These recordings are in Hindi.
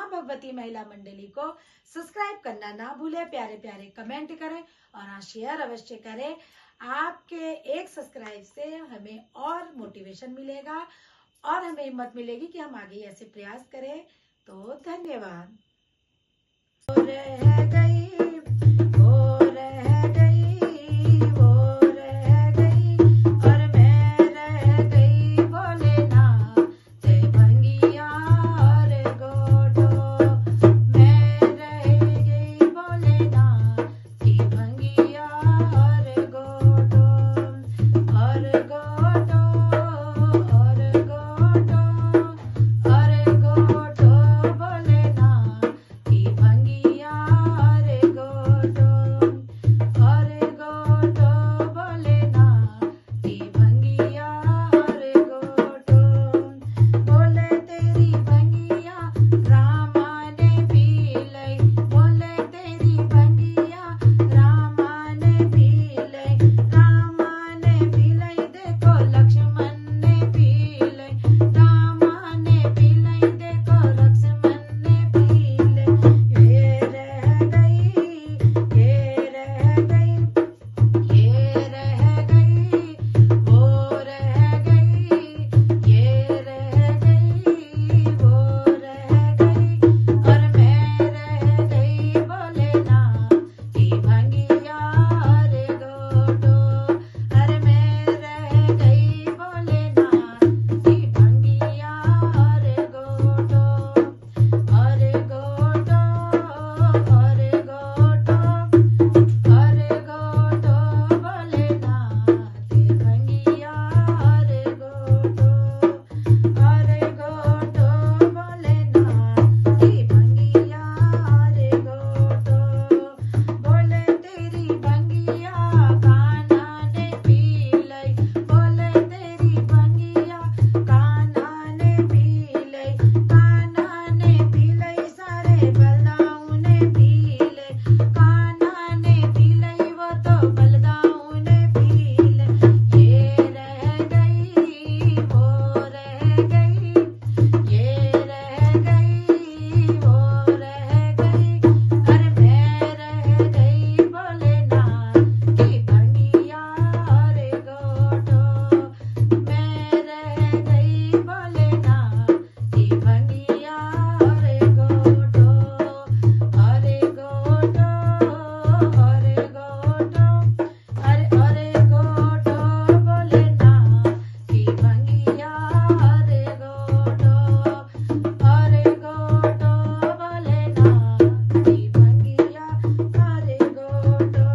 माँ भगवती महिला मंडली को सब्सक्राइब करना ना भूले, प्यारे प्यारे कमेंट करें और हाँ शेयर अवश्य करें। आपके एक सब्सक्राइब से हमें और मोटिवेशन मिलेगा और हमें हिम्मत मिलेगी कि हम आगे ऐसे प्रयास करें। तो धन्यवाद। रह गई वो रह गई वो रह गई और मैं रह गई बोले ना जय भंगिया और गोटो। मैं रह गई बोले ना कि भंगिया और गोटो और गोटो और गोटो और गोटो बोले ना कि भंगिया और गोटो और गोटो बोले ना कि भंगिया और गोटो। बोले तेरी भंगिया रामा ने पी लई, बोले तेरी भंगिया रामा ने पी लई, रामा ने पी लई, देखो लक्ष्मण ने पी लई, रामा ने पी लई, देखो लक्ष्मण ने पी लई। ये रह गई ये रह गई ये रह गई वो रह गई ये रह गई वो रह गई और मैं रह गई बोले ना कि भंगिया और गोटो। अरे मैं रह गई बोले ना कि भंगिया और गोटो और गोटो और गोटो और गोटो बोले ना कि भंगिया और गोटो और गोटो बोले ना कि भंगिया और गोटो। बोले तेरी भंगिया कान्हा ने पी लई, बोले तेरी भंगिया कान्हा ने पी लई, कान्हा ने पी लई, सारे बलदाऊ ने पी लई, कान्हा ने पी लई, वो तो बलदाऊ ने पी लई। ये रह गई वो रह गई ये रह गई वो रह गई अरे मैं रह गई बोले ना कि भंगिया और गोटो। मैं रह गई बोले ना कि भंगिया और गोटो और गोटो और गोटो अरे गोटो बोले ना कि भंगिया और गोटो और गोटो बोले ना कि भंगिया और गोटो।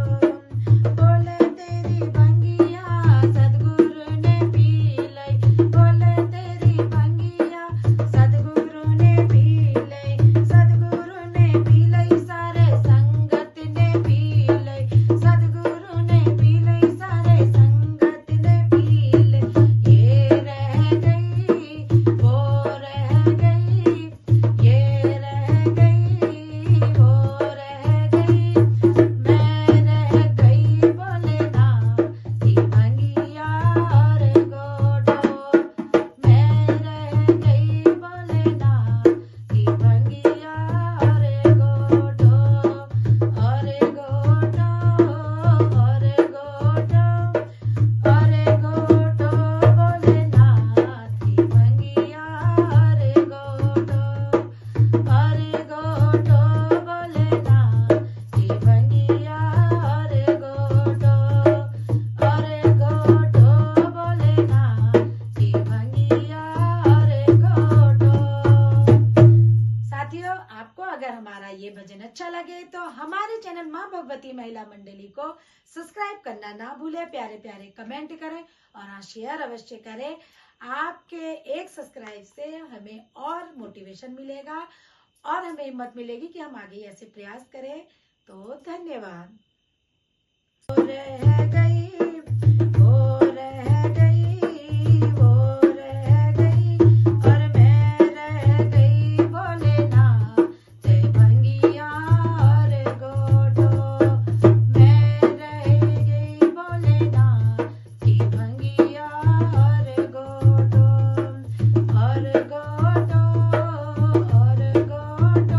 बोले तेरी भंगिया सदगुरु ने पी लई, बोले तेरी भंगिया सदगुरु ने पी लई, सदगुरु ने पी लई, सारे संगत ने पी लई, सदगुरु ने पी लई, सारे संगत ने पी लई। ये रह गई वो रह गई ये रह गई वो रह गई मैं रह गई बोले ना कि भंगिया और गोटो। मैं रह गई बोले ना कि भंगिया और गोटो और गोटो और गोटो और गोटो बोले ना कि भंगिया और गोटो और गोटो बोले ना कि भंगिया और गोटो और गोटो बोले ना कि भंगिया और गोटो। साथियों, आपको अगर हमारा ये भजन अच्छा लगे तो हमारे चैनल माँ भगवती महिला मंडली को सब्सक्राइब करना ना भूले, प्यारे प्यारे कमेंट करें और हाँ शेयर अवश्य करें। आपके एक सब्सक्राइब से हमें और मोटिवेशन मिलेगा और हमें हिम्मत मिलेगी कि हम आगे ऐसे प्रयास करें। तो धन्यवाद। रह गई वो रह गई वो रह गई और मैं रह गई बोले ना जय भंगिया और गोटो। मैं रह गई बोले ना कि भंगिया और गोटो और गोटो और गोटो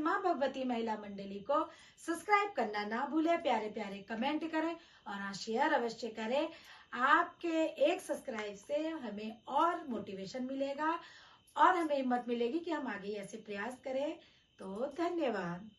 माँ भगवती महिला मंडली को सब्सक्राइब करना ना भूले, प्यारे प्यारे कमेंट करें और हाँ शेयर अवश्य करें। आपके एक सब्सक्राइब से हमें और मोटिवेशन मिलेगा और हमें हिम्मत मिलेगी कि हम आगे ऐसे प्रयास करें। तो धन्यवाद।